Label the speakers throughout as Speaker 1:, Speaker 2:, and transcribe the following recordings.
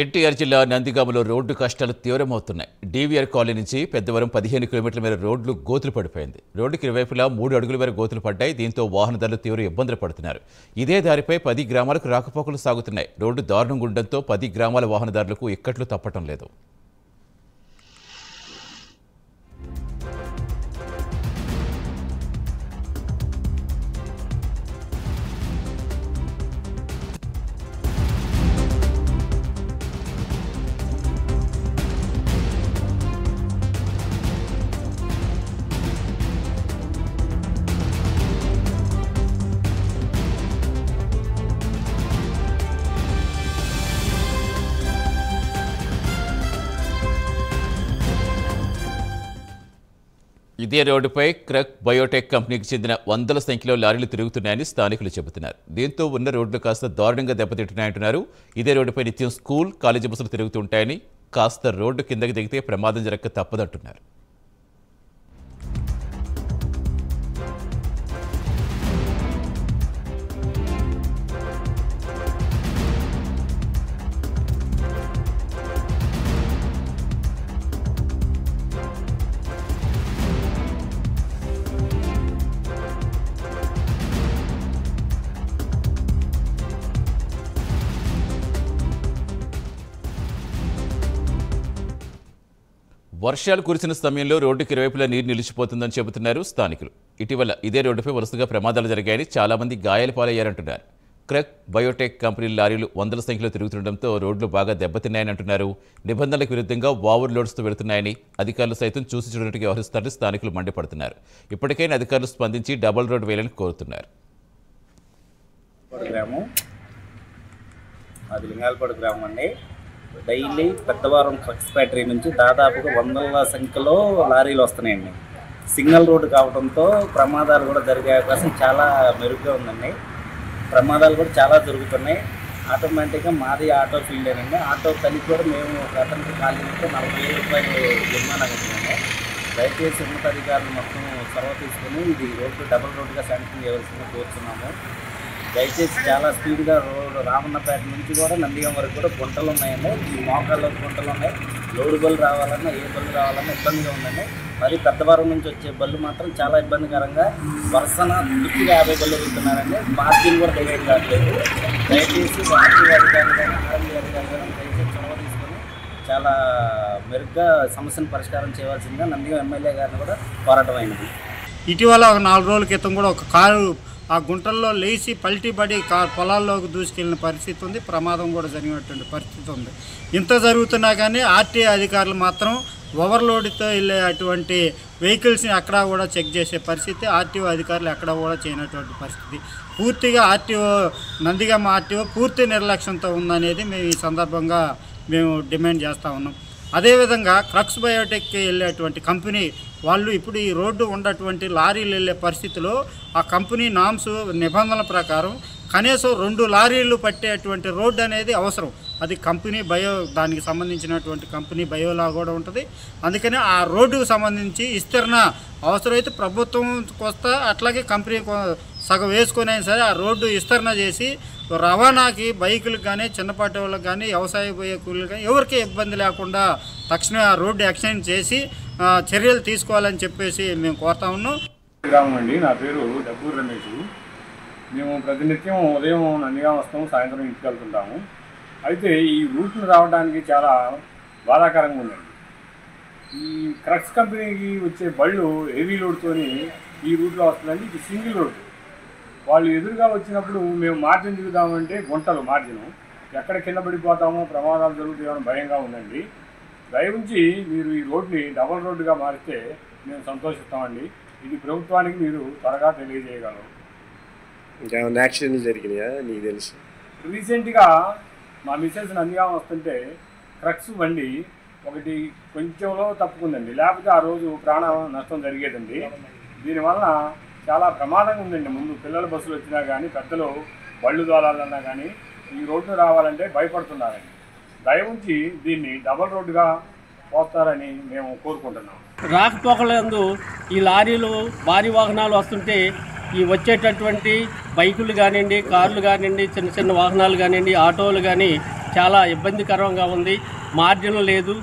Speaker 1: ఎన్టీఆర్ జిల్లా నందిగామలో రోడ్డు కష్టాలు తీవ్రమవుతున్నాయి. DVR colony నుంచి పెద్దవరం 15 కిలోమీటర్ల మేర రోడ్లు గోతులు పడిపోయింది. రోడ్డుకి ఇరువైపులా 3 అడుగుల మేర గోతులు పడ్డాయి. దీంతో వాహనదారులు తీవ్ర ఇబ్బందులు పడుతున్నారు. ఇదే దారిపై 10 గ్రామాలకు రాకపోకలు సాగుతున్నాయి. రోడ్డు దారుణంగా ఉండడంతో 10 గ్రామాల వాహనదారులకు ఇక్కట్లు తప్పటం లేదు. ఇదే రోడ్డుపై క్రక్ బయోటెక్ కంపెనీకి చెందిన వందల సంఖ్యలో లారీలు తిరుగుతున్నాయని స్థానికులు చెబుతున్నారు. దీంతో ఉన్న రోడ్లు కాస్త దారుణంగా దెబ్బతింటున్నాయంటున్నారు. ఇదే రోడ్డుపై నిత్యం స్కూల్, కాలేజీ బస్సులు తిరుగుతుంటాయని, కాస్త రోడ్డు కిందకి దిగితే ప్రమాదం జరగక తప్పదంటున్నారు. వర్షాలు కురిసిన సమయంలో రోడ్డుకి ఇరువైపులా నీరు నిలిచిపోతుందని చెబుతున్నారు స్థానికులు. ఇటీవల ఇదే రోడ్డుపై వరుసగా ప్రమాదాలు జరిగాయని, చాలా మంది గాయాల పాలయ్యారంటున్నారు. క్రక్ బయోటెక్ కంపెనీ లారీలు వందల సంఖ్యలో తిరుగుతుండటంతో రోడ్లు బాగా దెబ్బతిన్నాయని అంటున్నారు. నిబంధనలకు విరుద్ధంగా ఓవర్ లోడ్స్తో వెళుతున్నాయని, అధికారులు సైతం చూసి చూడటానికి వ్యవహరిస్తారని స్థానికులు మండిపడుతున్నారు. ఇప్పటికైనా అధికారులు స్పందించి డబుల్ రోడ్ వేయాలని కోరుతున్నారు.
Speaker 2: డైలీ పెద్దవారం ట్రక్స్ ఫ్యాక్టరీ నుంచి దాదాపుగా వందల సంఖ్యలో లారీలు వస్తున్నాయండి. సిగ్నల్ రోడ్డు కావడంతో ప్రమాదాలు కూడా జరిగే అవకాశం చాలా మెరుగ్గా ఉందండి. ప్రమాదాలు కూడా చాలా జరుగుతున్నాయి. ఆటోమేటిక్గా మాది ఆటో ఫీల్డేనండి. ఆటో కలిపి కూడా మేము అతనికి కాలినట్టు 40,000 రూపాయలు జరిమానా కట్టినాము. దయచేసి ఉన్నతాధికారులు మొత్తం చొరవ తీసుకుని ఇది రోడ్డు డబుల్ రోడ్డుగా శాంక్షన్ చేయవలసిందిగా కోరుతున్నాము. దయచేసి చాలా స్పీడ్గా రోడ్డు రామన్నపేట నుంచి కూడా నందిగాం వరకు కూడా గుంటలు ఉన్నాయండి. ఈ మోకాల్లో గుంటలు ఉన్నాయి. లోడు బళ్ళు రావాలన్నా ఏ బళ్ళు రావాలన్నా ఇబ్బందిగా ఉందండి. మరి పెద్దవారం నుంచి వచ్చే బళ్ళు మాత్రం చాలా ఇబ్బందికరంగా వరుసన 50 బళ్ళు వెళ్తున్నారండి. మార్జిన్ కూడా డివైడ్ కావట్లేదు. దయచేసి ఆర్టీఓ అధికారులు కానీ ఆర్మీ అధికారులు కానీ దయచేసి చొరవ తీసుకొని చాలా మెరుగ్గా సమస్యను పరిష్కారం చేయవలసిందిగా నందిగాం ఎమ్మెల్యే గారిని కూడా పోరాటం అయినది.
Speaker 3: ఇటీవల 4 రోజుల క్రితం కూడా ఒక కారు ఆ గుంటల్లో లేచి పల్టీపడి పొలాల్లోకి దూసుకెళ్ళిన పరిస్థితి ఉంది. ప్రమాదం కూడా జరిగినటువంటి పరిస్థితి ఉంది. ఇంత జరుగుతున్నా కానీ ఆర్టీఓ అధికారులు మాత్రం ఓవర్లోడ్తో వెళ్ళే అటువంటి వెహికల్స్ని అక్కడ కూడా చెక్ చేసే పరిస్థితి ఆర్టీఓ అధికారులు ఎక్కడ కూడా చేయనటువంటి పరిస్థితి. పూర్తిగా నందిగామ ఆర్టీఓ పూర్తి నిర్లక్ష్యంతో ఉందనేది మేము ఈ సందర్భంగా డిమాండ్ చేస్తూ ఉన్నాం. అదేవిధంగా క్రక్స్ బయోటెక్కి వెళ్ళేటువంటి కంపెనీ వాళ్ళు ఇప్పుడు ఈ రోడ్డు ఉన్నటువంటి లారీలు వెళ్ళే పరిస్థితిలో ఆ కంపెనీ నామ్స్ నిబంధనల ప్రకారం కనీసం 2 లారీలు పట్టేటువంటి రోడ్డు అనేది అవసరం. అది కంపెనీ దానికి సంబంధించినటువంటి కంపెనీ బయోలా కూడా ఉంటుంది. అందుకని ఆ రోడ్డుకు సంబంధించి విస్తరణ అవసరమైతే ప్రభుత్వంకి వస్తా అట్లాగే కంపెనీ సగం వేసుకొని అయినా సరే ఆ రోడ్డు విస్తరణ చేసి రవాణాకి బైకులకు కానీ చిన్నపాటి వాళ్ళకి కానీ వ్యవసాయ పోయే కూలీలకు కానీ ఎవరికీ ఇబ్బంది లేకుండా తక్షణమే ఆ రోడ్డు ఎక్స్టెండ్ చేసి చర్యలు తీసుకోవాలని చెప్పేసి మేము కోరుతా ఉన్నాం.
Speaker 4: గ్రామం అండి, నా పేరు డబ్బూరు రమేష్. మేము ప్రతినిత్యం ఉదయం నందిగాం వస్తాము, సాయంత్రం ఇంటికి వెళ్తుంటాము. అయితే ఈ రూట్ను రావడానికి చాలా బాధాకరంగా ఉందండి. ఈ క్రక్స్ కంపెనీకి వచ్చే బళ్ళు హెవీ లోడ్తోని ఈ రూట్లో వస్తుందండి. ఇది సింగిల్ రోడ్డు. వాళ్ళు ఎదురుగా వచ్చినప్పుడు మేము మార్జిన్ దిగుదామంటే గుంటలు మార్జిన్ ఎక్కడ కింద పడిపోతామో, ప్రమాదాలు జరుగుతాయో భయంగా ఉందండి. దయవుంచి మీరు ఈ రోడ్ని డబుల్ రోడ్డుగా మారిస్తే మేము సంతోషిస్తామండి. ఇది ప్రభుత్వానికి మీరు త్వరగా తెలియజేయగలరు.
Speaker 5: ఇంకా యాక్సిడెంట్లు జరిగినాయా నీకు తెలుసు?
Speaker 4: రీసెంట్గా మా మిస్సెస్ నందిగాం వస్తుంటే క్రక్స్ బండి ఒకటి కొంచెంలో తప్పుకుందండి. లేకపోతే ఆ రోజు ప్రాణ నష్టం జరిగేదండి. దీనివల్ల చాలా ప్రమాదంగా ఉందండి. ముందు పిల్లల బస్సులు వచ్చినా కానీ, పెద్దలు బళ్ళు దోలాలన్నా కానీ ఈ రోడ్డు రావాలంటే భయపడుతున్నారండి. దయవుంచి దీన్ని డబుల్ రోడ్డుగా పోస్తారని మేము కోరుకుంటున్నాం.
Speaker 6: రాకపోకలందు ఈ లారీలు భారీ వాహనాలు వస్తుంటే ఈ వచ్చేటటువంటి బైకులు కానివ్వండి, కార్లు కానివ్వండి, చిన్న చిన్న వాహనాలు కానివ్వండి, ఆటోలు కానీ చాలా ఇబ్బందికరంగా ఉంది. మార్జిన్ లేదు,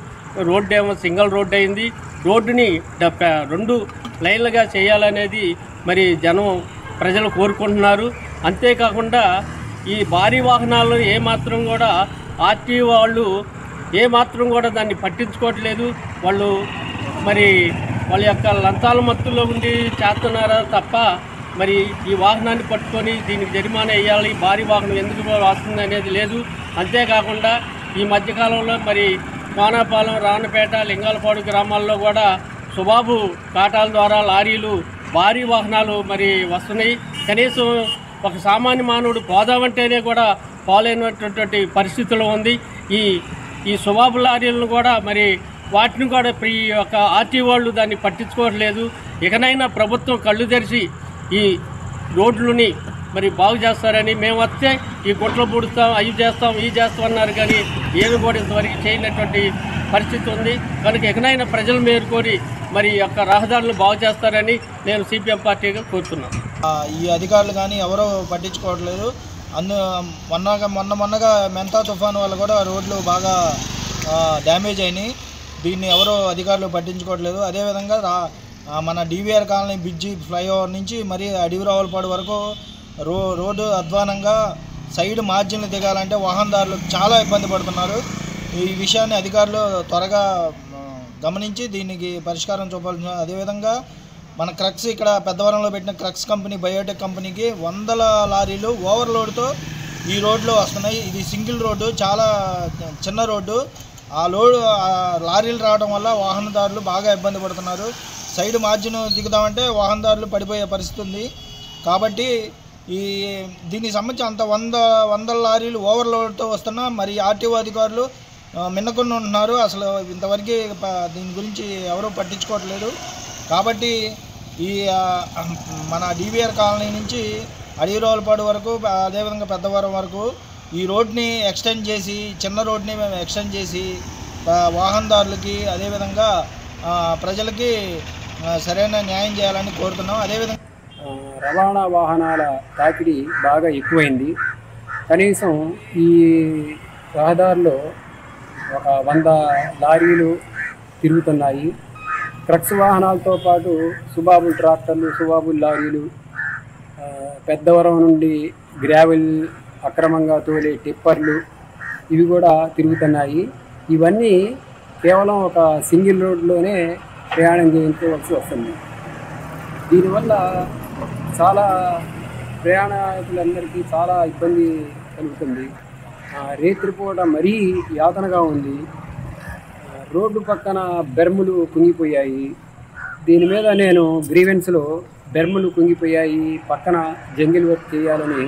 Speaker 6: రోడ్డు ఏమో సింగిల్ రోడ్డు అయింది. రోడ్డుని 2 లైన్లుగా చేయాలనేది మరి ప్రజలు కోరుకుంటున్నారు. అంతేకాకుండా ఈ భారీ వాహనాలు ఏమాత్రం కూడా ఆర్టీ వాళ్ళు ఏమాత్రం కూడా దాన్ని పట్టించుకోవట్లేదు. వాళ్ళు మరి వాళ్ళ యొక్క లంచాల మత్తులో ఉండి చేస్తున్నారా తప్ప మరి ఈ వాహనాన్ని పట్టుకొని దీనికి జరిమానా వేయాలి, భారీ వాహనం ఎందుకు వస్తుంది అనేది లేదు. అంతేకాకుండా ఈ మధ్యకాలంలో మరి కోనాపాలెం, రావణపేట, లింగాలపాడు గ్రామాల్లో కూడా సుబాబు కాటాల ద్వారా లారీలు, భారీ వాహనాలు మరి వస్తున్నాయి. కనీసం ఒక సామాన్య మానవుడు పోదామంటేనే కూడా పోలేనటువంటి పరిస్థితులు ఉంది. ఈ సుబాబు లారీలను కూడా మరి వాటిని కూడా ఈ యొక్క ఆర్టీ వాళ్ళు దాన్ని పట్టించుకోవట్లేదు. ఇకనైనా ప్రభుత్వం కళ్ళు తెరిచి ఈ రోడ్లని మరి బాగు చేస్తారని, మేము వస్తే ఈ గుంటలు పూడుస్తాం, అవి చేస్తాం, ఇవి చేస్తాం అన్నారు, కానీ ఏమి కూడా ఇంతవరకు చేయనటువంటి పరిస్థితి ఉంది. కనుక ఇకనైనా ప్రజలు మేలుకొని మరి యొక్క రహదారులను బాగు చేస్తారని నేను సిపిఎం పార్టీగా కోరుతున్నాను.
Speaker 7: ఈ అధికారులు కానీ ఎవరో పట్టించుకోవట్లేదు. మొన్నగా మెంతా తుఫాను వల్ల కూడా రోడ్లు బాగా డ్యామేజ్ అయినాయి. దీన్ని ఎవరో అధికారులు పట్టించుకోవట్లేదు. అదేవిధంగా మన డివిఆర్ కాలనీ బ్రిడ్జి ఫ్లైఓవర్ నుంచి మరి అడవిరావులపాడు వరకు రోడ్డు అధ్వానంగా సైడ్ మార్జిన్లు దిగాలంటే వాహనదారులు చాలా ఇబ్బంది పడుతున్నారు. ఈ విషయాన్ని అధికారులు త్వరగా గమనించి దీనికి పరిష్కారం చూపాల్సిన. అదేవిధంగా మన క్రక్స్ ఇక్కడ పెద్దవరంలో పెట్టిన క్రక్స్ కంపెనీ, బయోటెక్ కంపెనీకి 100 లారీలు ఓవర్లోడ్తో ఈ రోడ్లో వస్తున్నాయి. ఇది సింగిల్ రోడ్డు, చాలా చిన్న రోడ్డు. ఆ లారీలు రావడం వల్ల వాహనదారులు బాగా ఇబ్బంది పడుతున్నారు. సైడ్ మార్జిన్ దిగుదామంటే వాహనదారులు పడిపోయే పరిస్థితి ఉంది. కాబట్టి దీనికి సంబంధించి అంత 100 లారీలు ఓవర్లోడ్తో వస్తున్నా మరి ఆర్టీఓ అధికారులు మిన్నకుండా ఉంటున్నారు. అసలు ఇంతవరకు దీని గురించి ఎవరూ పట్టించుకోవట్లేదు. కాబట్టి మన డివిఆర్ కాలనీ నుంచి అడవిరావులపాడు వరకు, అదేవిధంగా పెద్దవరం వరకు ఈ రోడ్ని ఎక్స్టెండ్ చేసి, చిన్న రోడ్ని మేము ఎక్స్టెండ్ చేసి వాహనదారులకి అదేవిధంగా ప్రజలకి సరైన న్యాయం చేయాలని కోరుతున్నాం. అదేవిధంగా
Speaker 8: రవాణా వాహనాల తాకిడి బాగా ఎక్కువైంది. కనీసం ఈ రహదారిలో ఒక 100 లారీలు తిరుగుతున్నాయి. ట్రక్స్ వాహనాలతో పాటు సుబాబుల్ ట్రాక్టర్లు, సుబాబుల్ లారీలు, పెద్దవరం నుండి గ్రావెల్ అక్రమంగా తోలే టిప్పర్లు ఇవి కూడా తిరుగుతున్నాయి. ఇవన్నీ కేవలం ఒక సింగిల్ రోడ్లోనే ప్రయాణం చేయించవలసి వస్తుంది. దీనివల్ల చాలా ప్రయాణికులందరికీ చాలా ఇబ్బంది కలుగుతుంది. రేత్రిపూట మరీ యాతనగా ఉంది. రోడ్డు పక్కన బెర్ములు కుంగిపోయాయి. దీని మీద నేను గ్రీవెన్స్లో బెర్ములు కుంగిపోయాయి, పక్కన జంగిల్ వర్క్ చేయాలని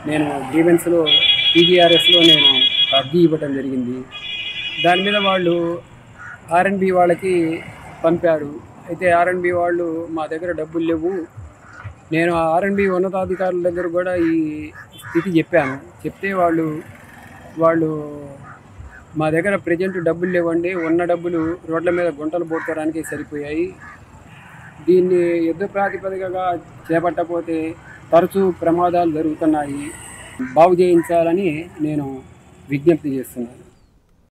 Speaker 8: నేను గ్రీవెన్స్లో టీజీఆర్ఎస్లో నేను అర్జీ ఇవ్వటం జరిగింది. దాని మీద వాళ్ళు ఆర్ఎన్బి వాళ్ళకి పంపారు. అయితే ఆర్ఎన్బి వాళ్ళు మా దగ్గర డబ్బులు లేవు. నేను ఆర్ఎన్బి ఉన్నతాధికారుల దగ్గర కూడా ఈ స్థితి చెప్పాను. చెప్తే వాళ్ళు మా దగ్గర ప్రజెంట్ డబ్బులు లేవండి, ఉన్న డబ్బులు రోడ్ల మీద గుంటలు పోసుకోవడానికి సరిపోయాయి. దీన్ని యుద్ధ ప్రాతిపదికగా చేపట్టకపోతే తరచూ ప్రమాదాలు జరుగుతున్నాయి, బాగు చేయించాలని నేను విజ్ఞప్తి చేస్తున్నాను.